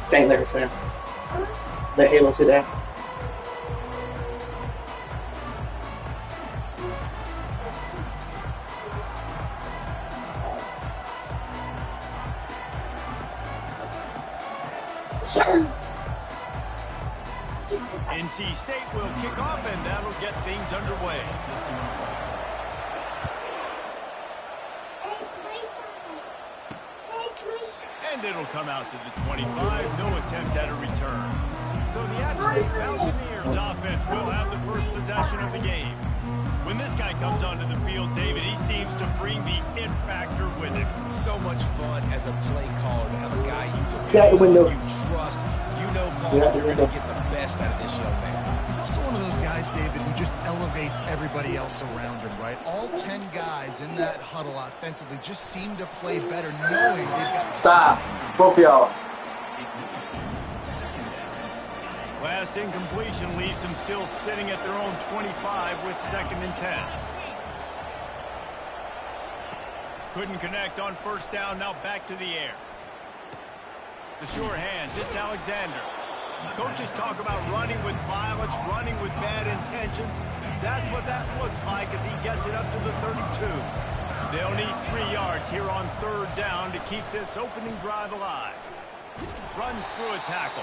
St. Larry Center. The Halo today. NC State will kick off, and that'll get things underway. And it'll come out to the 25. No attempt at a return. So the App State Mountaineers offense will have the first possession of the game. When this guy comes onto the field, David, he seems to bring the it factor with him. So much fun as a play caller to have a guy you depend on, you trust. You know, Paul, you're going to get the best out of this young man. He's also one of those guys, David, who just elevates everybody else around him, right? All 10 guys in that huddle offensively just seem to play better knowing they've got... Stop. Both y'all. Last incompletion leaves them still sitting at their own 25 with 2nd and 10. Couldn't connect on first down, now back to the air. The sure hands, it's Alexander. Coaches talk about running with violence, running with bad intentions. That's what that looks like as he gets it up to the 32. They'll need 3 yards here on 3rd down to keep this opening drive alive. Runs through a tackle.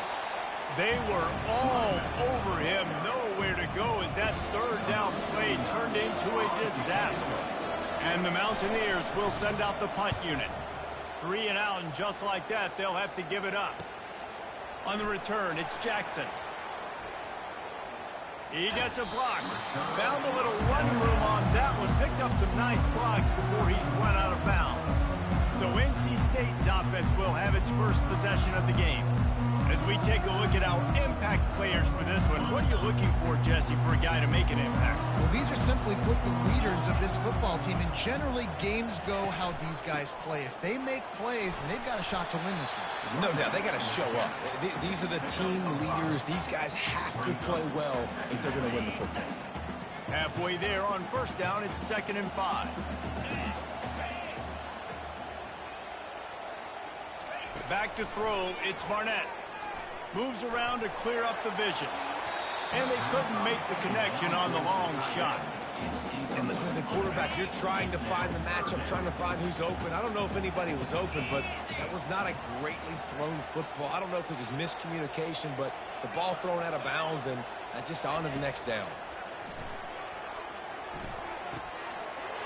They were all over him, nowhere to go as that 3rd down play turned into a disaster. And the Mountaineers will send out the punt unit. 3 and out, and just like that, they'll have to give it up. On the return, it's Jackson. He gets a block. Found a little running room on that one. Picked up some nice blocks before he's run out of bounds. So NC State's offense will have its first possession of the game. As we take a look at our impact players for this one, what are you looking for, Jesse, for a guy to make an impact? Well, these are simply put the leaders of this football team, and generally games go how these guys play. If they make plays, then they've got a shot to win this one. No doubt, they got to show up. These are the team leaders. These guys have to play well if they're going to win the football. Halfway there on first down, it's 2nd and 5. Back to throw, it's Barnett. Moves around to clear up the vision. And they couldn't make the connection on the long shot. And listen, as a quarterback, you're trying to find the matchup, trying to find who's open. I don't know if anybody was open, but that was not a greatly thrown football. I don't know if it was miscommunication, but the ball thrown out of bounds and just on to the next down.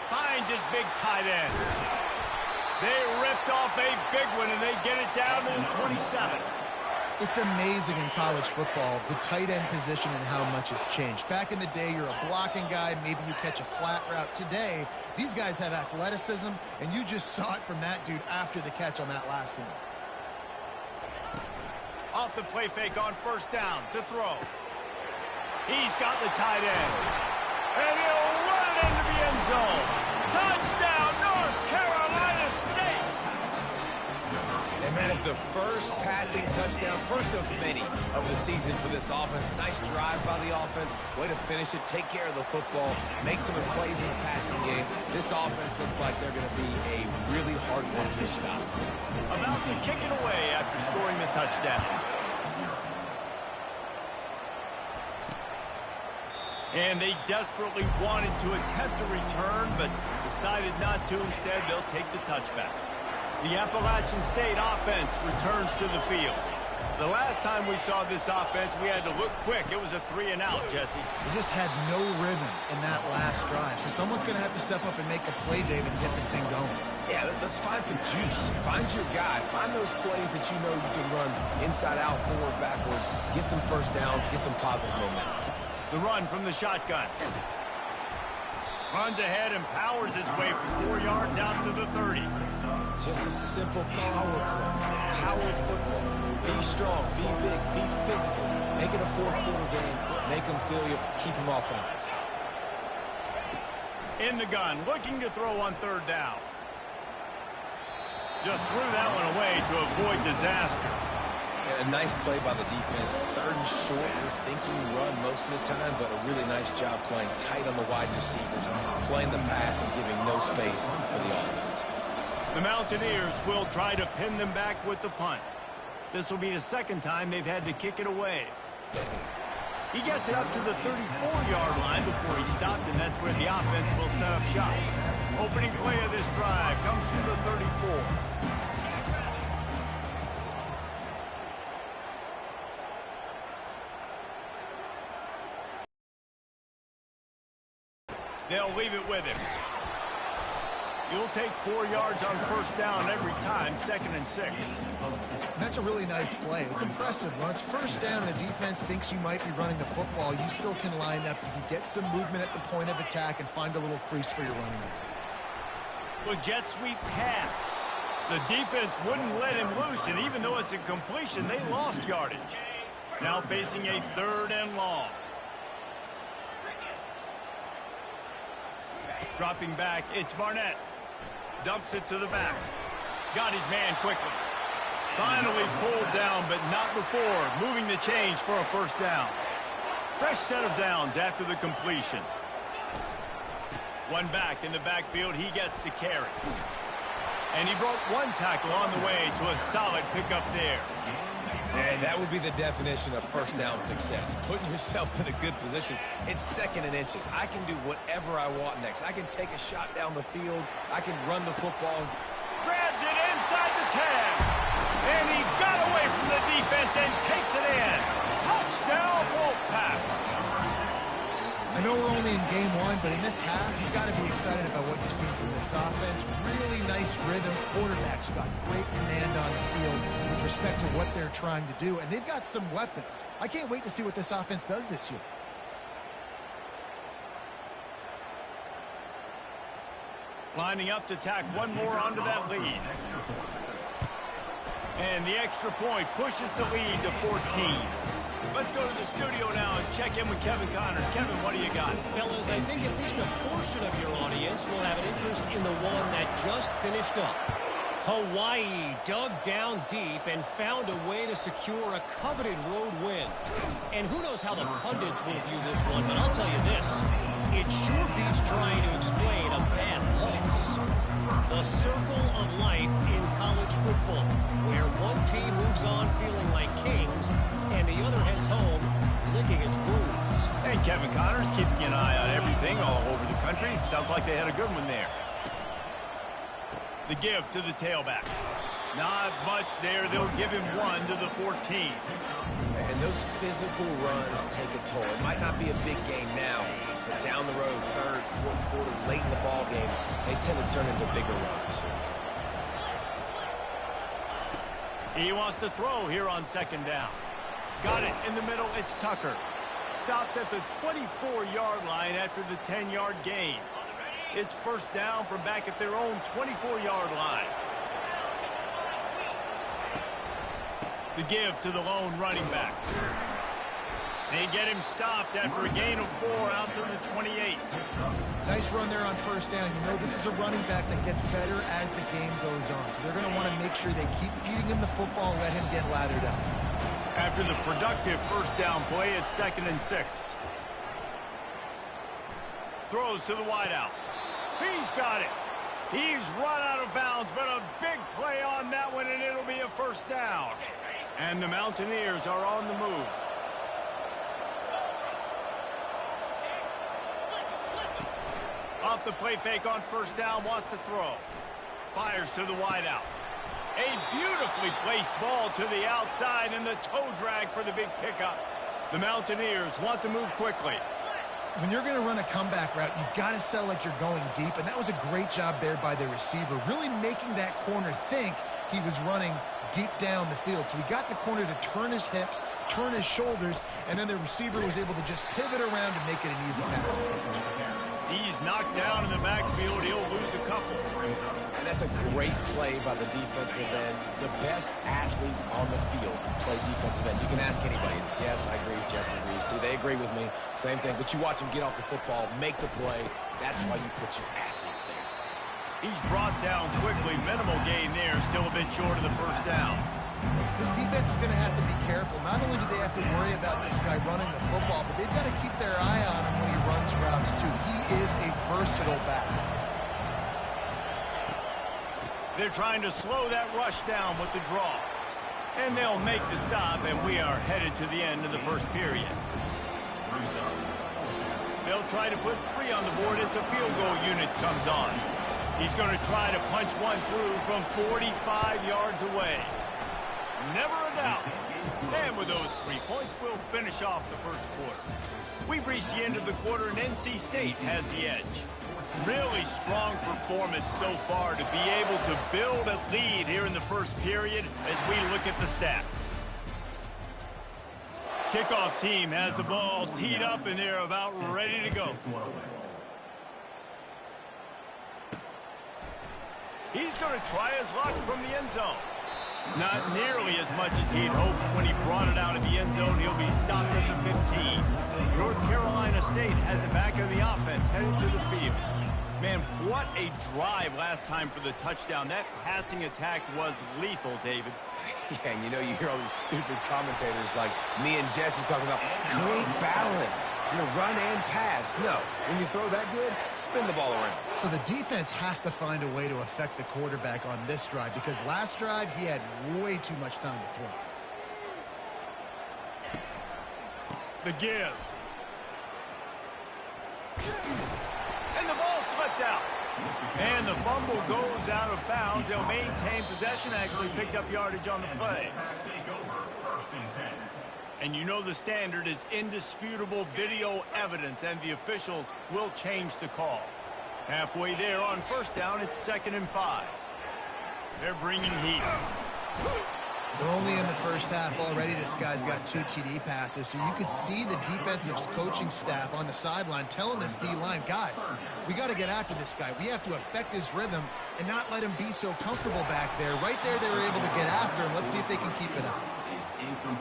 Finds his big tight end. They ripped off a big one, and they get it down to the 27. It's amazing in college football, the tight end position and how much has changed. Back in the day, you're a blocking guy, maybe you catch a flat route. Today, these guys have athleticism, and you just saw it from that dude after the catch on that last one. Off the play fake on first down to throw. He's got the tight end. And he'll run it into the end zone. Touchdown, North Carolina State! And that is the first passing touchdown, first of many of the season for this offense. Nice drive by the offense. Way to finish it, take care of the football, make some plays in the passing game. This offense looks like they're going to be a really hard one to stop. About to kick it away after scoring the touchdown. And they desperately wanted to attempt a return, but decided not to. Instead, they'll take the touchback. The Appalachian State offense returns to the field. The last time we saw this offense, we had to look quick. It was a 3 and out, Jesse. They just had no rhythm in that last drive. So someone's going to have to step up and make a play, David, and get this thing going. Yeah, let's find some juice. Find your guy. Find those plays that you know you can run inside out, forward, backwards. Get some first downs. Get some positive momentum. The run from the shotgun. Runs ahead and powers his way for 4 yards out to the 30. Just a simple power play. Power football. Be strong, be big, be physical. Make it a fourth quarter game. Make them feel you. Keep them off balance. In the gun, looking to throw on third down. Just threw that one away to avoid disaster. And a nice play by the defense. Third and short, we're thinking run most of the time, but a really nice job playing tight on the wide receivers, playing the pass and giving no space for the offense. The Mountaineers will try to pin them back with the punt. This will be the second time they've had to kick it away. He gets it up to the 34-yard line before he stopped, and that's where the offense will set up shop. Opening play of this drive comes from the 34. They'll leave it with him. You'll take 4 yards on first down every time, 2nd and 6. That's a really nice play. It's impressive. When it's first down and the defense thinks you might be running the football, you still can line up. You can get some movement at the point of attack and find a little crease for your running back. Well, jet sweep pass. The defense wouldn't let him loose, and even though it's a completion, they lost yardage. Now facing a 3rd and long. Dropping back, it's Barnett. Dumps it to the back. Got his man quickly. Finally pulled down, but not before moving the chains for a first down. Fresh set of downs after the completion. One back in the backfield, he gets the carry. And he broke 1 tackle on the way to a solid pickup there. And that would be the definition of first down success. Putting yourself in a good position. It's 2nd and inches. I can do whatever I want next. I can take a shot down the field. I can run the football. Grabs it inside the 10. And he got away from the defense and takes it in. Touchdown, Wolfpack. I know we're only in game 1, but in this half, you've got to be excited about what you've seen from this offense. Really nice rhythm. Quarterbacks got great command on the field with respect to what they're trying to do, and they've got some weapons. I can't wait to see what this offense does this year. Lining up to tack one more onto that lead. And the extra point pushes the lead to 14. Let's go to the studio now and check in with Kevin Connors. Kevin, what do you got? Fellas, I think at least a portion of your audience will have an interest in the one that just finished up. Hawaii dug down deep and found a way to secure a coveted road win. And who knows how the pundits will view this one, but I'll tell you this. It sure beats trying to explain a bad loss. The circle of life in college football, where one team moves on feeling like kings, and the other heads home licking its wounds. And Kevin Connors keeping an eye on everything all over the country. Sounds like they had a good one there. The give to the tailback. Not much there. They'll give him 1 to the 14. And those physical runs take a toll. It might not be a big game now, but down the road, 3rd, 4th quarter, late in the ball games, they tend to turn into bigger runs. He wants to throw here on 2nd down. Got it in the middle. It's Tucker. Stopped at the 24-yard line after the 10-yard gain. It's first down from back at their own 24-yard line. The give to the lone running back. They get him stopped after a gain of 4 out to the 28. Nice run there on first down. You know, this is a running back that gets better as the game goes on. So they're going to want to make sure they keep feeding him the football and let him get lathered up. After the productive first down play, it's 2nd and 6. Throws to the wideout. He's got it. He's run out of bounds, but a big play on that one, and it'll be a first down. And the Mountaineers are on the move. Off the play fake on first down, wants to throw. Fires to the wideout. A beautifully placed ball to the outside, and the toe drag for the big pickup. The Mountaineers want to move quickly. When you're going to run a comeback route, you've got to sell like you're going deep, and that was a great job there by the receiver, really making that corner think he was running deep down the field. So he got the corner to turn his hips, turn his shoulders, and then the receiver was able to just pivot around and make it an easy pass. He's knocked down in the backfield. He'll lose a couple. And that's a great play by the defensive end. The best athletes on the field play defensive end. You can ask anybody. Yes, I agree. Jesse agrees. See, they agree with me. Same thing. But you watch them get off the football, make the play. That's why you put your athletes there. He's brought down quickly. Minimal gain there. Still a bit short of the first down. This defense is going to have to be careful. Not only do they have to worry about this guy running the football, but they've got to keep their eye on him when he runs routes, too. He is a versatile back. They're trying to slow that rush down with the draw. And they'll make the stop, and we are headed to the end of the first period. They'll try to put 3 on the board as the field goal unit comes on. He's going to try to punch one through from 45 yards away. Never a doubt. And with those 3 points, we'll finish off the first quarter. We've reached the end of the quarter, and NC State has the edge. Really strong performance so far to be able to build a lead here in the first period as we look at the stats. Kickoff team has the ball teed up, and they're about ready to go. He's going to try his luck from the end zone. Not nearly as much as he'd hoped when he brought it out of the end zone. He'll be stopped at the 15. North Carolina State has it back in the offense, headed to the field. Man, what a drive last time for the touchdown. That passing attack was lethal, David. Yeah, and you know, you hear all these stupid commentators like me and Jesse talking about create balance, run and pass. No, when you throw that good, spin the ball around. So the defense has to find a way to affect the quarterback on this drive, because last drive he had way too much time to throw. The give. And the ball slipped out. And the fumble goes out of bounds. They'll maintain possession, actually picked up yardage on the play. And you know the standard is indisputable video evidence, and the officials will change the call. Halfway there on first down, it's 2nd and 5. They're bringing heat. We're only in the first half already. This guy's got 2 TD passes, so you could see the defensive coaching staff on the sideline telling this D-line, guys, we got to get after this guy. We have to affect his rhythm and not let him be so comfortable back there. Right there, they were able to get after him. Let's see if they can keep it up.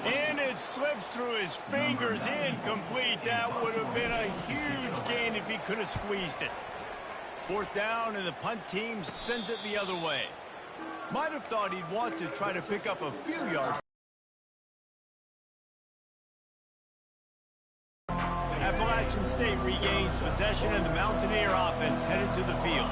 And it slips through his fingers, incomplete. That would have been a huge gain if he could have squeezed it. 4th down, and the punt team sends it the other way. Might have thought he'd want to try to pick up a few yards. Appalachian State regains possession, and the Mountaineer offense headed to the field.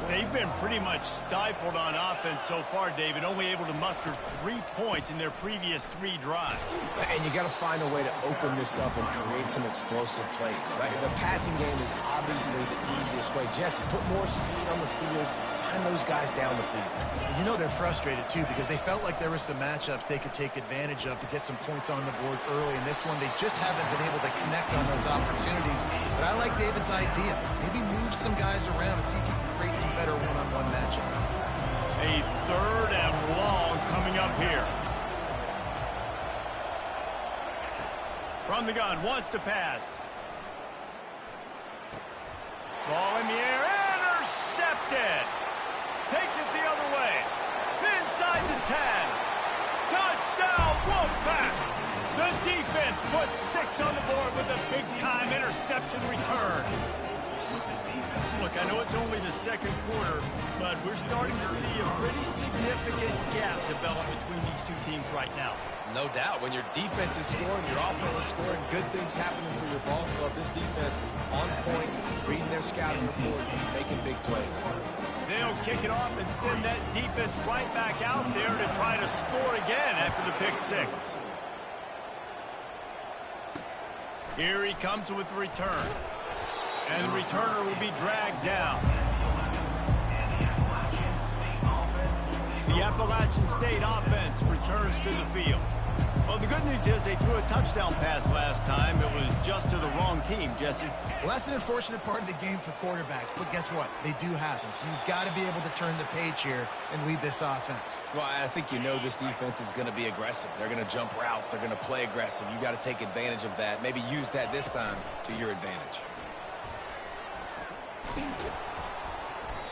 They've been pretty much stifled on offense so far, David, only able to muster 3 points in their previous 3 drives. And you got to find a way to open this up and create some explosive plays. The passing game is obviously the easiest way. Jesse, put more speed on the field. Find those guys down the field. You know they're frustrated, too, because they felt like there were some matchups they could take advantage of to get some points on the board early. In this one, they just haven't been able to connect on those opportunities. But I like David's idea. Maybe move some guys around and see if you can create some better one-on-one matchups. A 3rd and long coming up here. From the gun, wants to pass. Ball in the air, intercepted. Takes it the other way. Inside the 10. Touchdown, Wolfpack. The defense puts 6 on the board with a big-time interception return. Look, I know it's only the 2nd quarter, but we're starting to see a pretty significant gap develop between these 2 teams right now. No doubt. When your defense is scoring, your offense is scoring, good things happening for your ball club. This defense on point, reading their scouting report, making big plays. They'll kick it off and send that defense right back out there to try to score again after the pick 6. Here he comes with the return. And the returner will be dragged down. The Appalachian State offense returns to the field. Well, the good news is they threw a touchdown pass last time. It was just to the wrong team, Jesse. Well, that's an unfortunate part of the game for quarterbacks, but guess what? They do happen, so you've got to be able to turn the page here and lead this offense. Well, I think you know this defense is going to be aggressive. They're going to jump routes. They're going to play aggressive. You got to take advantage of that. Maybe use that this time to your advantage.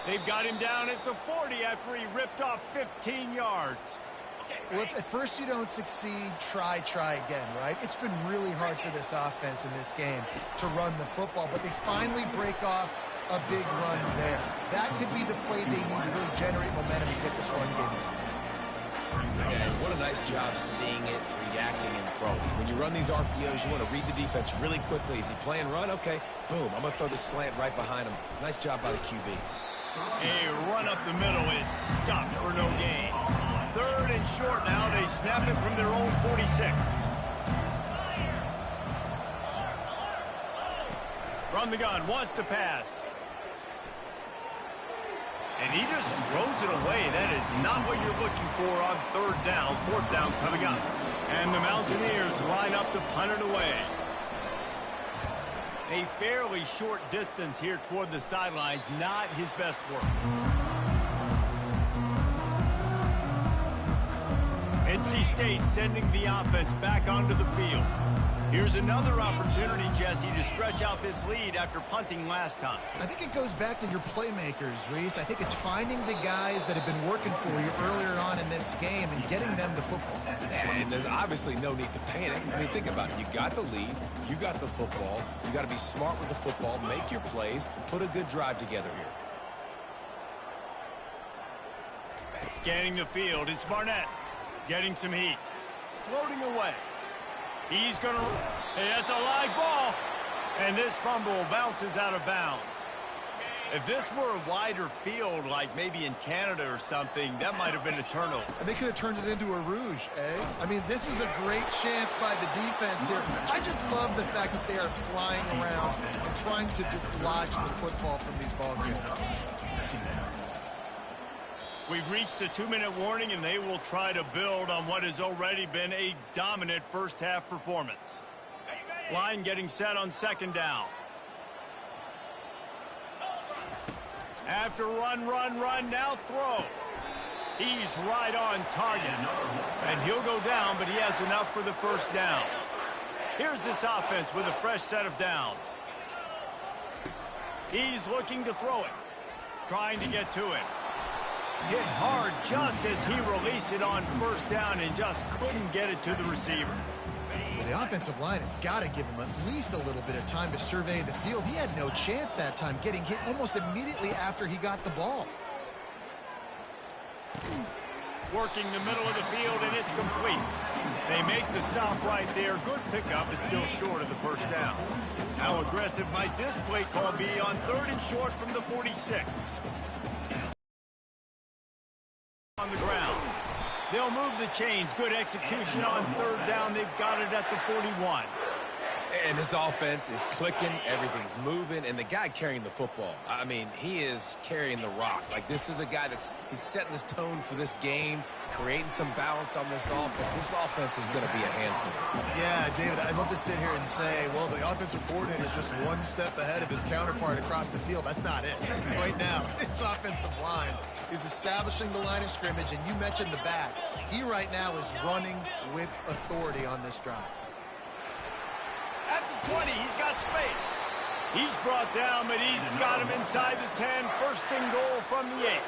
They've got him down at the 40 after he ripped off 15 yards. Well, if at first you don't succeed, try again, right? It's been really hard for this offense in this game to run the football, but they finally break off a big run there. That could be the play they need to really generate momentum to get this run game. And what a nice job seeing it, reacting, and throwing. When you run these RPOs, you want to read the defense really quickly. Is he playing run? Okay, boom, I'm going to throw the slant right behind him. Nice job by the QB. A run up the middle is stopped for no gain. 3rd and short now. They snap it from their own 46. From the gun, wants to pass. And he just throws it away. That is not what you're looking for on 3rd down. 4th down coming up. And the Mountaineers line up to punt it away. A fairly short distance here toward the sidelines. Not his best work. NC State sending the offense back onto the field. Here's another opportunity, Jesse, to stretch out this lead after punting last time. I think it goes back to your playmakers, Reese. I think it's finding the guys that have been working for you earlier on in this game and getting them the football. And there's obviously no need to panic. I mean, think about it. You got the lead. You got the football. You got to be smart with the football, make your plays, put a good drive together here. Scanning the field, it's Barnett. Getting some heat. Floating away. He's going to... Hey, that's a live ball. And this fumble bounces out of bounds. If this were a wider field, like maybe in Canada or something, that might have been a turnover. And they could have turned it into a rouge, eh? I mean, this was a great chance by the defense here. I just love the fact that they are flying around and trying to dislodge the football from these ball carriers. We've reached the 2-minute warning, and they will try to build on what has already been a dominant first-half performance. Line getting set on 2nd down. After run, now throw. He's right on target. And he'll go down, but he has enough for the 1st down. Here's this offense with a fresh set of downs. He's looking to throw it. Trying to get to it. Hit hard just as he released it on 1st down and just couldn't get it to the receiver. Well, the offensive line has got to give him at least a little bit of time to survey the field. He had no chance that time, getting hit almost immediately after he got the ball. Working the middle of the field, and it's complete. They make the stop right there. Good pickup, but still short of the 1st down. How aggressive might this play call be on 3rd and short from the 46? On the ground. They'll move the chains. Good execution on 3rd down. They've got it at the 41. And this offense is clicking, everything's moving, and the guy carrying the football, I mean, he is carrying the rock. Like, this is a guy he's setting this tone for this game, creating some balance on this offense. This offense is going to be a handful. Yeah, David, I'd love to sit here and say, well, the offensive coordinator is just one step ahead of his counterpart across the field. That's not it. Right now, this offensive line is establishing the line of scrimmage, and you mentioned the back. He right now is running with authority on this drive. At the 20, he's got space. He's brought down, but he's got him inside the 10. 1st and goal from the 8.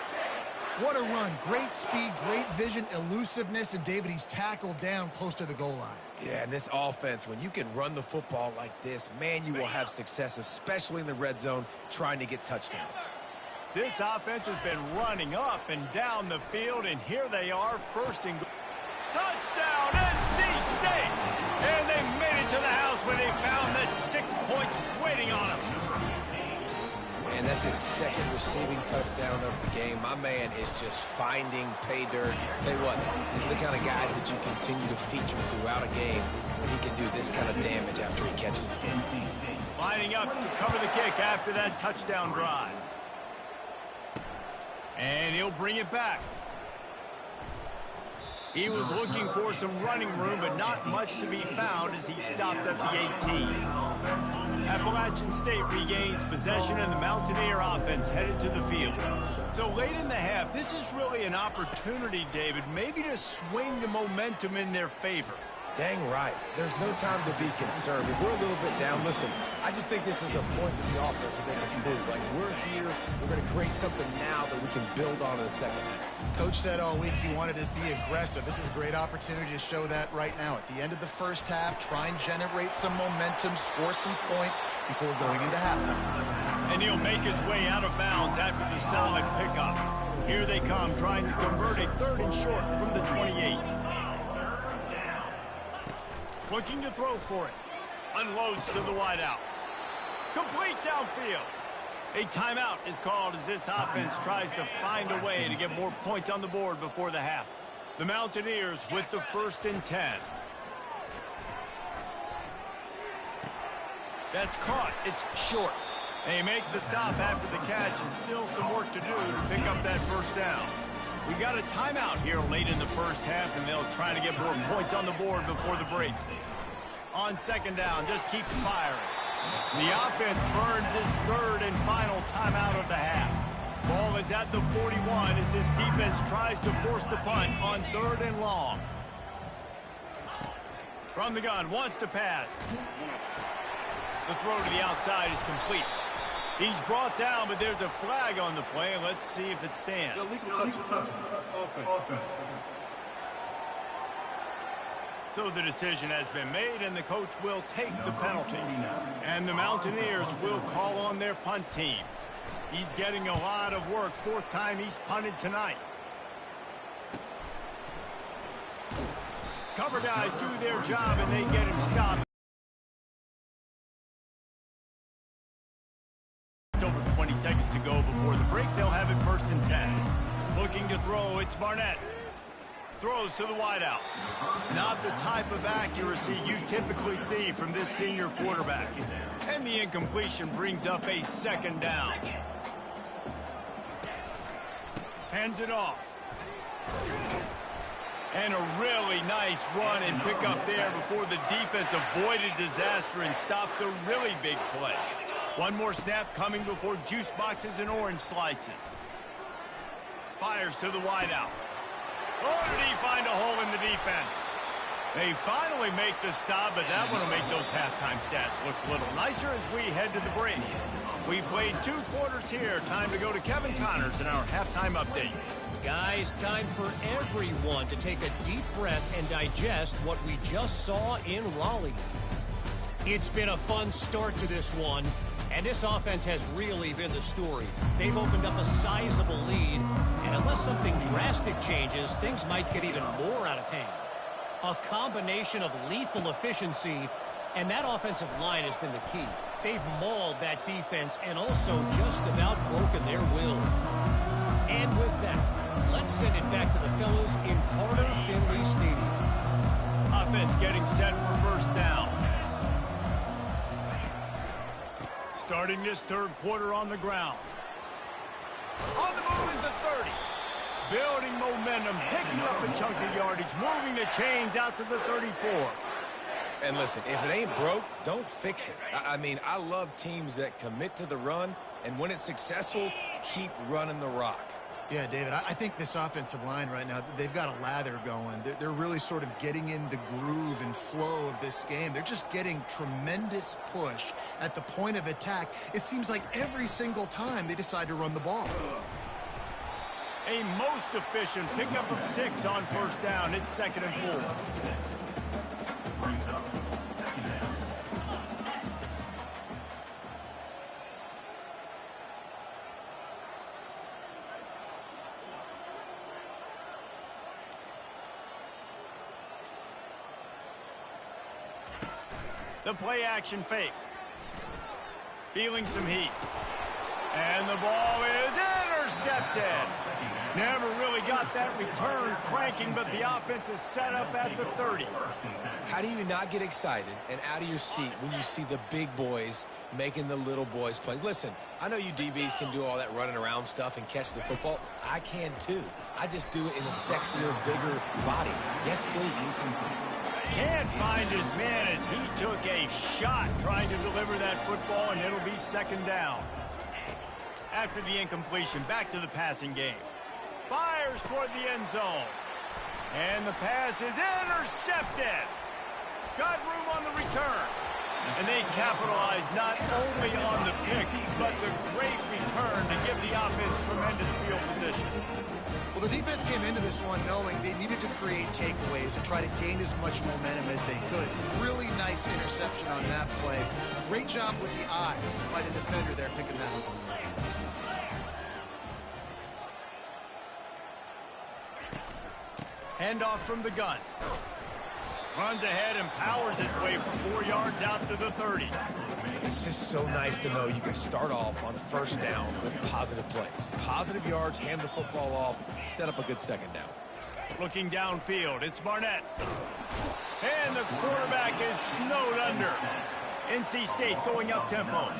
What a run. Great speed, great vision, elusiveness, and David, he's tackled down close to the goal line. Yeah, and this offense, when you can run the football like this, man, you will have success, especially in the red zone, trying to get touchdowns. This offense has been running up and down the field, and here they are, 1st and goal. Touchdown, NC State! And they made it to the house when they found that 6 points waiting on them. And that's his 2nd receiving touchdown of the game. My man is just finding pay dirt. Tell you what, these are the kind of guys that you continue to feature throughout a game when he can do this kind of damage after he catches the football. Lining up to cover the kick after that touchdown drive. And he'll bring it back. He was looking for some running room, but not much to be found as he stopped at the 18. Appalachian State regains possession, and the Mountaineer offense headed to the field. So late in the half, this is really an opportunity, David, maybe to swing the momentum in their favor. Dang right. There's no time to be concerned. If we're a little bit down, listen, I just think this is a point with the offense that they can prove. Like, we're here, we're going to create something now that we can build on in the 2nd half. Coach said all week he wanted to be aggressive. This is a great opportunity to show that right now. At the end of the 1st half, try and generate some momentum, score some points before going into halftime. And he'll make his way out of bounds after the solid pickup. Here they come, trying to convert a 3rd and short from the 28. Looking to throw for it. Unloads to the wideout. Complete downfield. A timeout is called as this offense tries to find a way to get more points on the board before the half. The Mountaineers with the 1st and 10. That's caught. It's short. They make the stop after the catch, and still some work to do to pick up that 1st down. We got a timeout here late in the 1st half, and they'll try to get more points on the board before the break. On 2nd down, just keeps firing. The offense burns its 3rd and final timeout of the half. Ball is at the 41 as this defense tries to force the punt on 3rd and long. From the gun, wants to pass. The throw to the outside is complete. He's brought down, but there's a flag on the play. Let's see if it stands. So the decision has been made, and the coach will take the penalty. And the Mountaineers will call on their punt team. He's getting a lot of work. 4th time he's punted tonight. Cover guys do their job, and they get him stopped. Over 20 seconds to go before the break. They'll have it 1st and 10. Looking to throw, it's Barnett. Throws to the wideout. Not the type of accuracy you typically see from this senior quarterback. And the incompletion brings up a 2nd down. Hands it off. And a really nice run and pick up there before the defense avoided disaster and stopped a really big play. One more snap coming before juice boxes and orange slices. Fires to the wideout. Oh, did he find a hole in the defense? They finally make the stop, but that one will make those halftime stats look a little nicer as we head to the break. We played 2 quarters here. Time to go to Kevin Connors in our halftime update. Guys, time for everyone to take a deep breath and digest what we just saw in Raleigh. It's been a fun start to this one, and this offense has really been the story. They've opened up a sizable lead, and unless something drastic changes, things might get even more out of hand. A combination of lethal efficiency, and that offensive line has been the key. They've mauled that defense and also just about broken their will. And with that, let's send it back to the fellas in Carter Finley Stadium. Offense getting set for 1st down. Starting this 3rd quarter on the ground. On the move is the 30. Building momentum, picking up a chunk of yardage, moving the chains out to the 34. And listen, if it ain't broke, don't fix it. I mean, I love teams that commit to the run, and when it's successful, keep running the rock. Yeah, David, I think this offensive line right now, they've got a lather going. They're really sort of getting in the groove and flow of this game. They're just getting tremendous push at the point of attack. It seems like every single time they decide to run the ball. A most efficient pickup of 6 on 1st down. It's 2nd and 4. The play action fake. Feeling some heat. And the ball is intercepted. Never really got that return cranking, but the offense is set up at the 30. How do you not get excited and out of your seat when you see the big boys making the little boys play? Listen, I know you DBs can do all that running around stuff and catch the football. I can too. I just do it in a sexier, bigger body. Yes, please. Can't find his man as he took a shot trying to deliver that football, and it'll be 2nd down. After the incompletion, back to the passing game. Fires toward the end zone. And the pass is intercepted. Got room on the return. And they capitalize not only on the pick, but the great return to give the offense tremendous field position. Well, the defense came into this one knowing they needed to create takeaways and try to gain as much momentum as they could. Really nice interception on that play. Great job with the eyes by the defender there picking that up. Handoff from the gun. Runs ahead and powers his way for 4 yards out to the 30. It's just so nice to know you can start off on 1st down with positive plays. Positive yards, hand the football off, set up a good 2nd down. Looking downfield, it's Barnett. And the quarterback is snowed under. NC State going up tempo.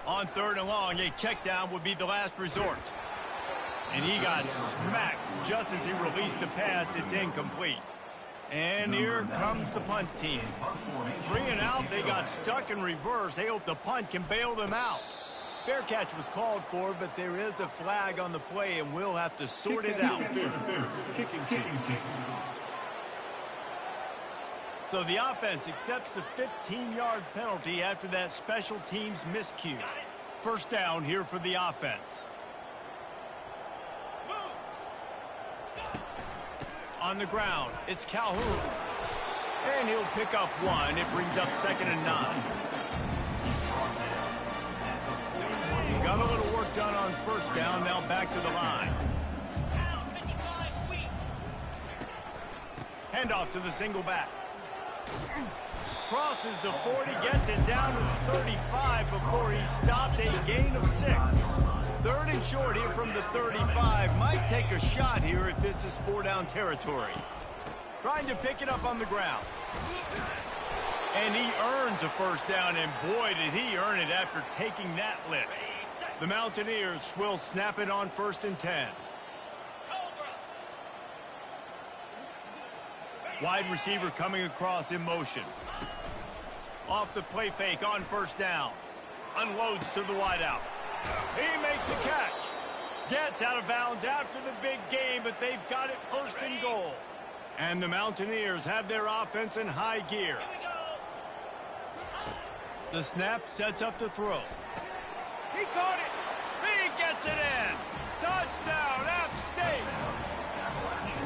On 3rd and long, a check down would be the last resort. And he got smacked just as he released the pass. It's incomplete. And here comes the punt team. 3 and out, they got stuck in reverse. They hope the punt can bail them out. Fair catch was called for, but there is a flag on the play, and we'll have to sort it out. So the offense accepts the 15-yard penalty after that special teams miscue. First down here for the offense. On the ground, it's Calhoun. And he'll pick up 1. It brings up 2nd and 9. Got a little work done on first down, now back to the line. Handoff to the single back. Crosses the 40, gets it down to the 35 before he stopped, a gain of 6. 3rd and short here from the 35. Might take a shot here if this is 4-down territory. Trying to pick it up on the ground. And he earns a first down, and boy, did he earn it after taking that lick. The Mountaineers will snap it on 1st and 10. Wide receiver coming across in motion. Off the play fake on first down. Unloads to the wideout. He makes the catch. Gets out of bounds after the big game, but they've got it 1st and goal. And the Mountaineers have their offense in high gear. The snap sets up to throw. He caught it. He gets it in. Touchdown, App State.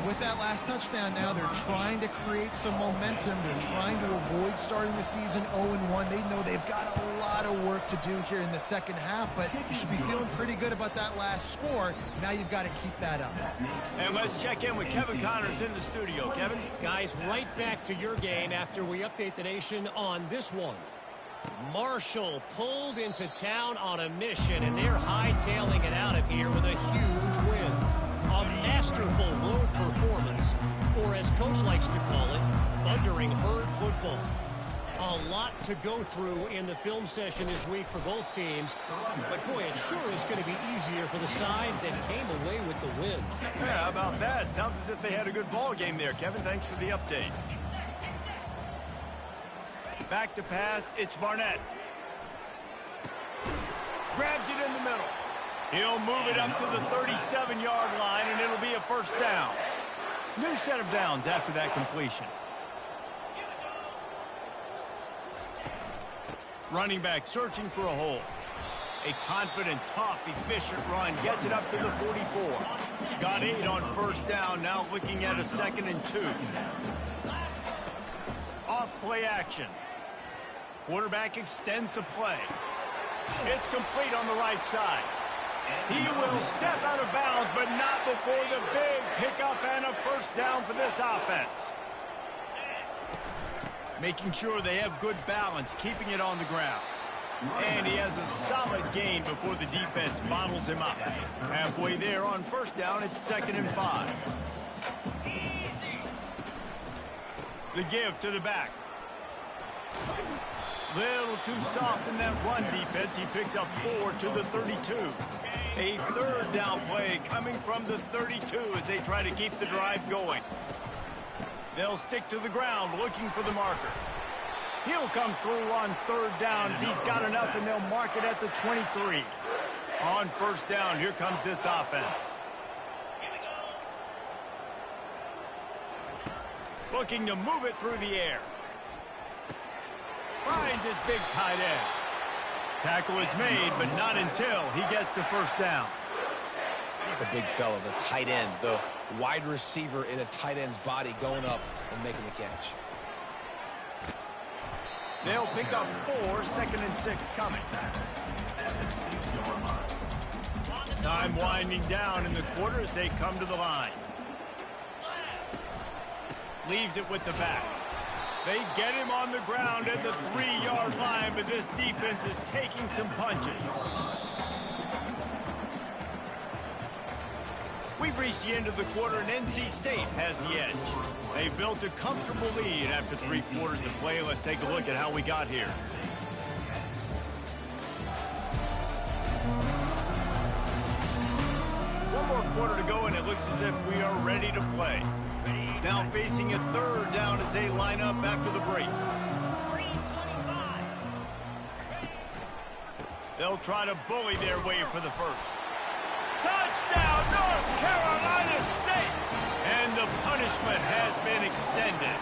With that last touchdown now, they're trying to create some momentum. They're trying to avoid starting the season 0-1. They know they've got a lot of work to do here in the second half, but you should be feeling pretty good about that last score. Now you've got to keep that up. And let's check in with Kevin Connors in the studio. Kevin? Guys, right back to your game after we update the nation on this one. Marshall pulled into town on a mission, and they're hightailing it out of here with a huge win. A masterful road performance, or as Coach likes to call it, thundering herd football. A lot to go through in the film session this week for both teams, but boy, it sure is going to be easier for the side that came away with the win. Yeah, how about that? Sounds as if they had a good ball game there, Kevin. Thanks for the update. Back to pass, it's Barnett. Grabs it in the middle. He'll move it up to the 37-yard line, and it'll be a first down. New set of downs after that completion. Running back searching for a hole. A confident, tough, efficient run. Gets it up to the 44. Got 8 on first down. Now looking at a 2nd and 2. Off play action. Quarterback extends the play. It's complete on the right side. He will step out of bounds, but not before the big pickup and a first down for this offense. Making sure they have good balance, keeping it on the ground. And he has a solid gain before the defense bottles him up. Halfway there on first down, it's 2nd and 5. The give to the back. Little too soft in that run defense. He picks up 4 to the 32. A 3rd down play coming from the 32 as they try to keep the drive going. They'll stick to the ground looking for the marker. He'll come through on 3rd down as he's got enough, and they'll mark it at the 23. On first down, here comes this offense. Looking to move it through the air. Finds his big tight end. Tackle is made, but not until he gets the first down. The big fella, the tight end, the wide receiver in a tight end's body going up and making the catch. They'll pick up 4, 2nd and 6 coming. Time winding down in the quarter as they come to the line. Leaves it with the back. They get him on the ground at the 3-yard line, but this defense is taking some punches. We've reached the end of the quarter, and NC State has the edge. They built a comfortable lead after 3 quarters of play. Let's take a look at how we got here. One more quarter to go, and it looks as if we are ready to play. Now facing a 3rd down as they line up after the break. They'll try to bully their way for the first. Touchdown, North Carolina State! And the punishment has been extended.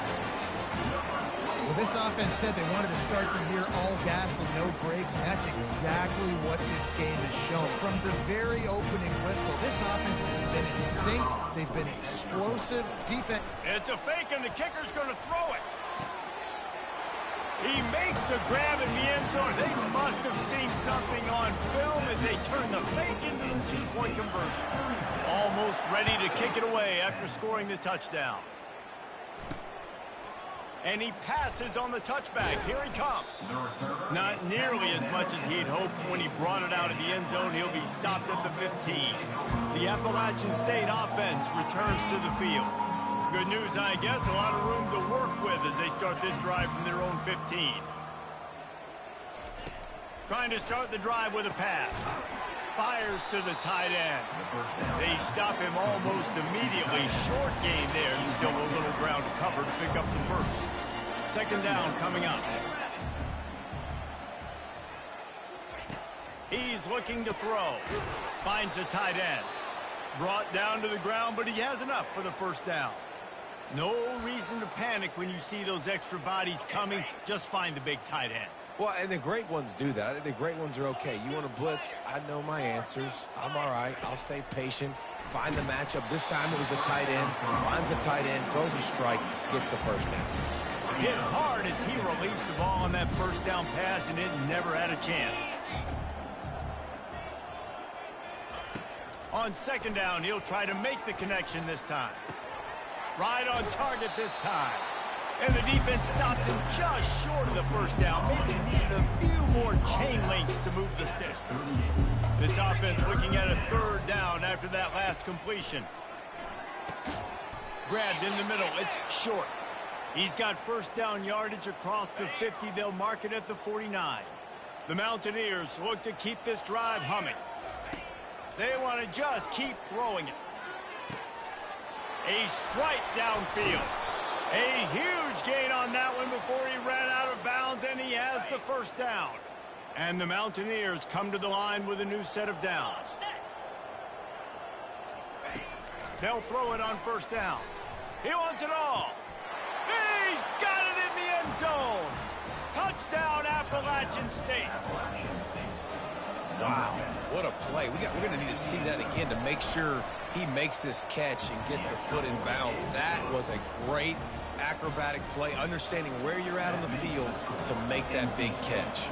Well, this offense said they wanted to start the year all gas and no brakes, and that's exactly what this game has shown. From the very opening whistle, this offense has been in sync. They've been explosive. Defense. It's a fake, and the kicker's going to throw it. He makes the grab in the end zone. They must have seen something on film as they turn the fake into the 2-point conversion. Almost ready to kick it away after scoring the touchdown. And he passes on the touchback. Here he comes. Not nearly as much as he'd hoped when he brought it out of the end zone. He'll be stopped at the 15. The Appalachian State offense returns to the field. Good news, I guess, a lot of room to work with as they start this drive from their own 15. Trying to start the drive with a pass. Fires to the tight end. They stop him almost immediately. Short gain there. Still a little ground to cover to pick up the first. 2nd down coming up. He's looking to throw. Finds a tight end. Brought down to the ground, but he has enough for the 1st down. No reason to panic when you see those extra bodies coming. Just find the big tight end. Well, and the great ones do that. I think the great ones are okay. You want to blitz? I know my answers. I'm all right. I'll stay patient. Find the matchup. This time it was the tight end. Finds the tight end, throws a strike, gets the 1st down. Hit hard as he released the ball on that 1st down pass, and it never had a chance. On 2nd down, he'll try to make the connection this time. Right on target this time. And the defense stops him just short of the 1st down. Maybe needed a few more chain links to move the sticks. This offense looking at a 3rd down after that last completion. Grabbed in the middle. It's short. He's got 1st down yardage across the 50. They'll mark it at the 49. The Mountaineers look to keep this drive humming. They want to just keep throwing it. A strike downfield. A huge gain on that one before he ran out of bounds, and he has the 1st down. And the Mountaineers come to the line with a new set of downs. They'll throw it on 1st down. He wants it all. He's got it in the end zone. Touchdown, Appalachian State. Wow, what a play. We're going to need to see that again to make sure he makes this catch and gets the foot in bounds. That was a great acrobatic play, understanding where you're at on the field to make that big catch.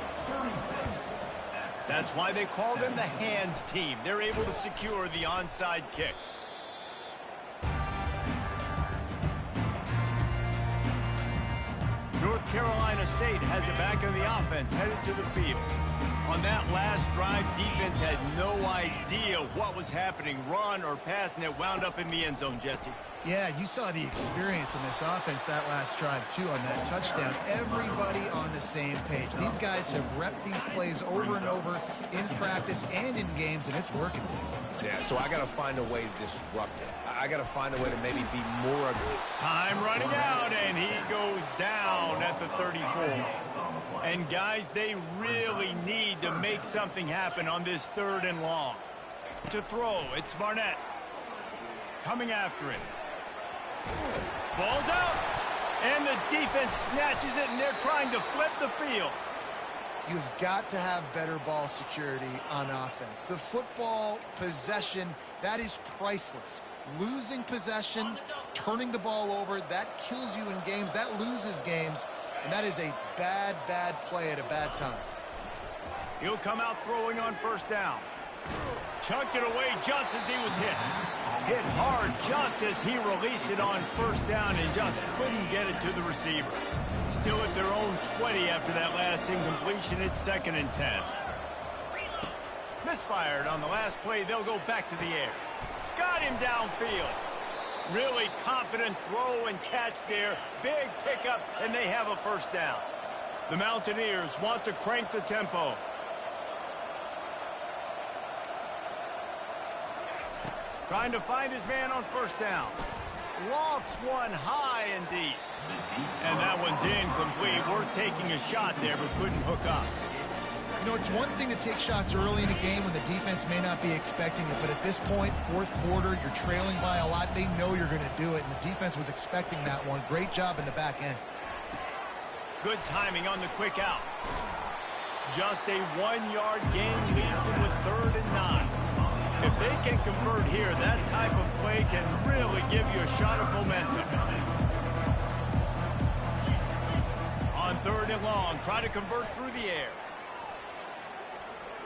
That's why they call them the hands team. They're able to secure the onside kick. North Carolina State has it back in the offense, headed to the field. On that last drive, defense had no idea what was happening, run or pass, and it wound up in the end zone, Jesse. Yeah, you saw the experience in this offense that last drive, too, on that touchdown. Everybody on the same page. These guys have repped these plays over and over in practice and in games, and it's working. Yeah, so I got to find a way to disrupt it. I got to find a way to maybe be more aggressive. Time running out, and he goes down at the 34. And, guys, they really need to make something happen on this 3rd and long. To throw, it's Barnett. Coming after it. Ball's out, and the defense snatches it, and they're trying to flip the field. You've got to have better ball security on offense. The football possession, that is priceless. Losing possession, turning the ball over, that kills you in games, that loses games, and that is a bad, bad play at a bad time. He'll come out throwing on 1st down. Chunked it away just as he was hit. Hit hard just as he released it on 1st down and just couldn't get it to the receiver. Still at their own 20 after that last incompletion. It's 2nd and 10. Misfired on the last play. They'll go back to the air. got him downfield. Really confident throw and catch there. Big pickup, and they have a first down. The Mountaineers want to crank the tempo. Trying to find his man on first down. Lofts one high and deep. And that one's incomplete. Worth taking a shot there, but couldn't hook up. You know, it's one thing to take shots early in a game when the defense may not be expecting it, but at this point, fourth quarter, you're trailing by a lot. They know you're going to do it, and the defense was expecting that one. Great job in the back end. Good timing on the quick out. Just a 1-yard gain leaves them with 3rd and 9. If they can convert here, that type of play can really give you a shot of momentum. On 3rd and long, try to convert through the air.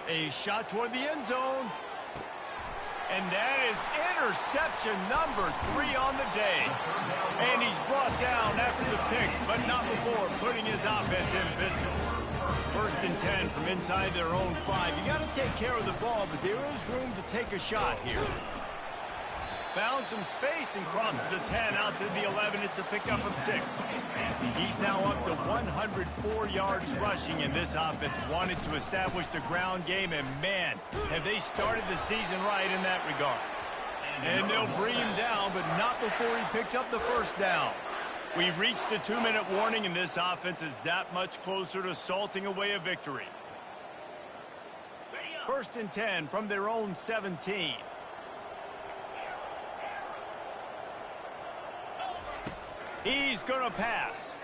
A shot toward the end zone. And that is interception number 3 on the day. And he's brought down after the pick, but not before putting his offense in business. 1st and 10 from inside their own 5. You got to take care of the ball, but there is room to take a shot here. Found some space and crosses the 10 out to the 11. It's a pickup of 6. He's now up to 104 yards rushing, and this offense wanted to establish the ground game, and man, have they started the season right in that regard. And they'll bring him down, but not before he picks up the first down. We've reached the 2-minute warning, and this offense is that much closer to salting away a victory. 1st and 10 from their own 17. He's going to pass.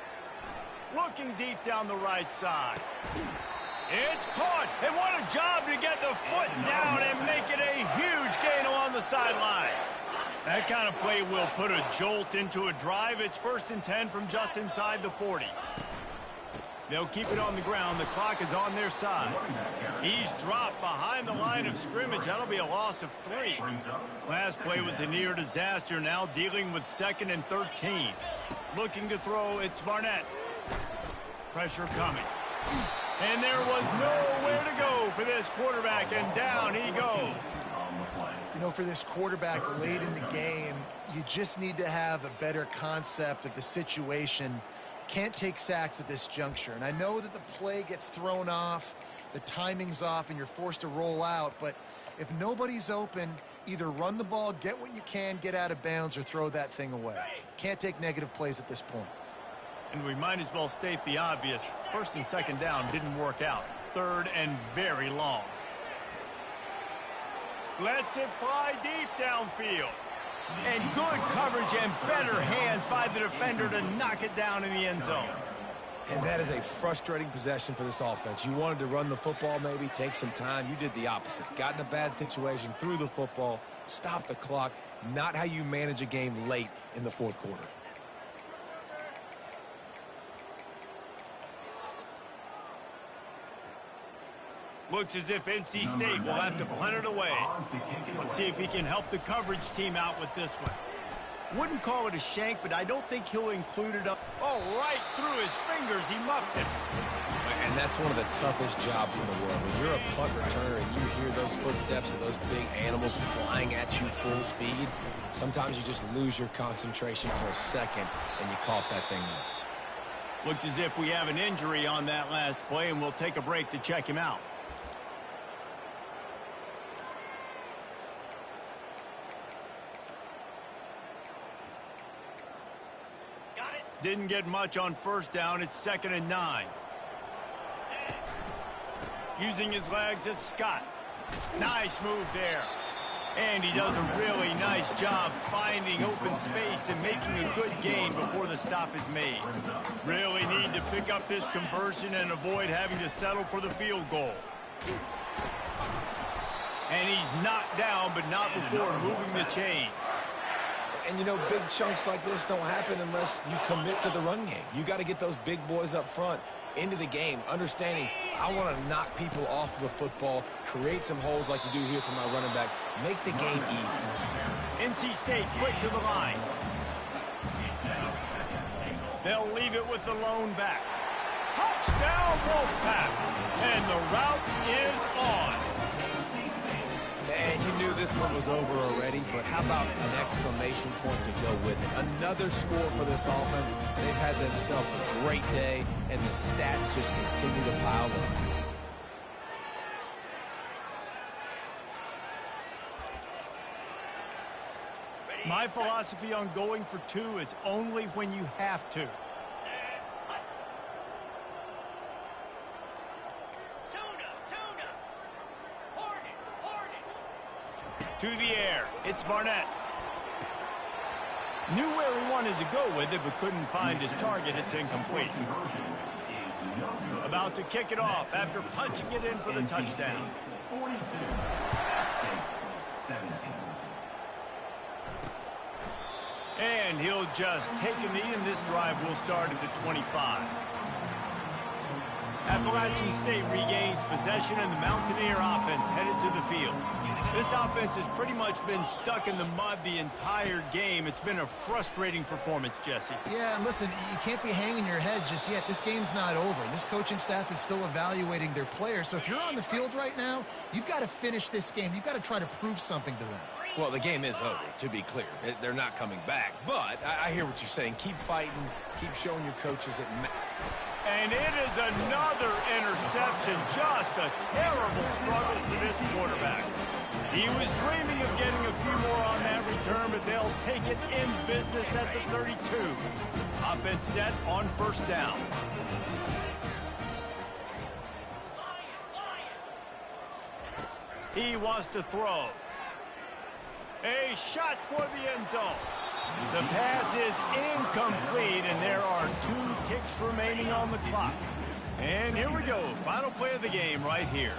Looking deep down the right side. It's caught. And what a job to get the foot down and make it a huge gain along the sideline. That kind of play will put a jolt into a drive. It's 1st and 10 from just inside the 40. They'll keep it on the ground. The clock is on their side. He's dropped behind the line of scrimmage. That'll be a loss of 3. Last play was a near disaster. Now dealing with 2nd and 13. Looking to throw, it's Barnett. Pressure coming. And there was nowhere to go for this quarterback, and down he goes. You know, for this quarterback late in the game, you just need to have a better concept of the situation. Can't take sacks at this juncture. And I know that the play gets thrown off, the timing's off, and you're forced to roll out. But if nobody's open, either run the ball, get what you can, get out of bounds, or throw that thing away. Can't take negative plays at this point. And we might as well state the obvious. 1st and 2nd down didn't work out. 3rd and very long. Lets it fly deep downfield. And good coverage and better hands by the defender to knock it down in the end zone. And that is a frustrating possession for this offense. You wanted to run the football, maybe take some time. You did the opposite. Got in a bad situation, threw the football, stopped the clock. Not how you manage a game late in the 4th quarter. Looks as if NC State will have to punt it away. Let's see if he can help the coverage team out with this one. Wouldn't call it a shank, but I don't think he'll include it up. Oh, right through his fingers, he muffed it. And that's one of the toughest jobs in the world. When you're a punt returner and you hear those footsteps of those big animals flying at you full speed, sometimes you just lose your concentration for a second and you cough that thing up. Looks as if we have an injury on that last play, and we'll take a break to check him out. Didn't get much on first down. It's 2nd and 9. Using his legs, it's Scott. Nice move there. And he does a really nice job finding open space and making a good gain before the stop is made. Really need to pick up this conversion and avoid having to settle for the field goal. And he's knocked down, but not before moving the chains. And, you know, big chunks like this don't happen unless you commit to the run game. You got to get those big boys up front into the game, understanding I want to knock people off the football, create some holes like you do here for my running back, make the game easy. NC State quick to the line. They'll leave it with the lone back. Touchdown, Wolfpack. And the route is on. And you knew this one was over already, but how about an exclamation point to go with it? Another score for this offense. They've had themselves a great day, and the stats just continue to pile up. My philosophy on going for two is only when you have to. To the air, it's Barnett. Knew where he wanted to go with it, but couldn't find his target. It's incomplete. About to kick it off after punching it in for the touchdown. And he'll just take a knee, and this drive will start at the 25. Appalachian State regains possession, and the Mountaineer offense headed to the field. This offense has pretty much been stuck in the mud the entire game. It's been a frustrating performance, Jesse. Yeah, and listen, you can't be hanging your head just yet. This game's not over. This coaching staff is still evaluating their players. So if you're on the field right now, you've got to finish this game. You've got to try to prove something to them. Well, the game is over, to be clear. They're not coming back. But I hear what you're saying. Keep fighting. Keep showing your coaches that... And it is another interception. Just a terrible struggle for this quarterback. He was dreaming of getting a few more on that return, but they'll take it in business at the 32. Offense set on first down. He wants to throw. A shot toward the end zone. The pass is incomplete, and there are 2 ticks remaining on the clock. And here we go. Final play of the game right here.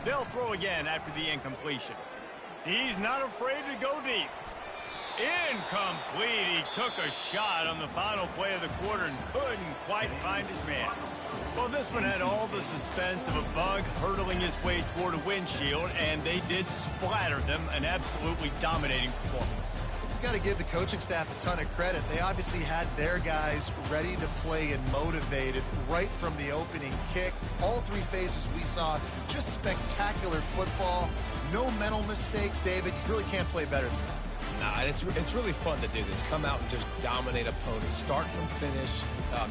They'll throw again after the incompletion. He's not afraid to go deep. Incomplete. He took a shot on the final play of the quarter and couldn't quite find his man. Well, this one had all the suspense of a bug hurtling his way toward a windshield, and they did splatter them. An absolutely dominating performance. You've got to give the coaching staff a ton of credit. They obviously had their guys ready to play and motivated right from the opening kick. All 3 phases we saw, just spectacular football. No mental mistakes, David. You really can't play better than that. Nah, it's really fun to do this. Come out and just dominate opponents. Start from finish.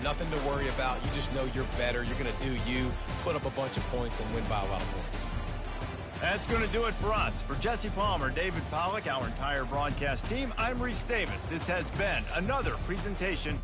Nothing to worry about. You just know you're better. You're going to do you, put up a bunch of points, and win by a lot of points. That's going to do it for us. For Jesse Palmer, David Pollack, our entire broadcast team, I'm Reese Davis. This has been another presentation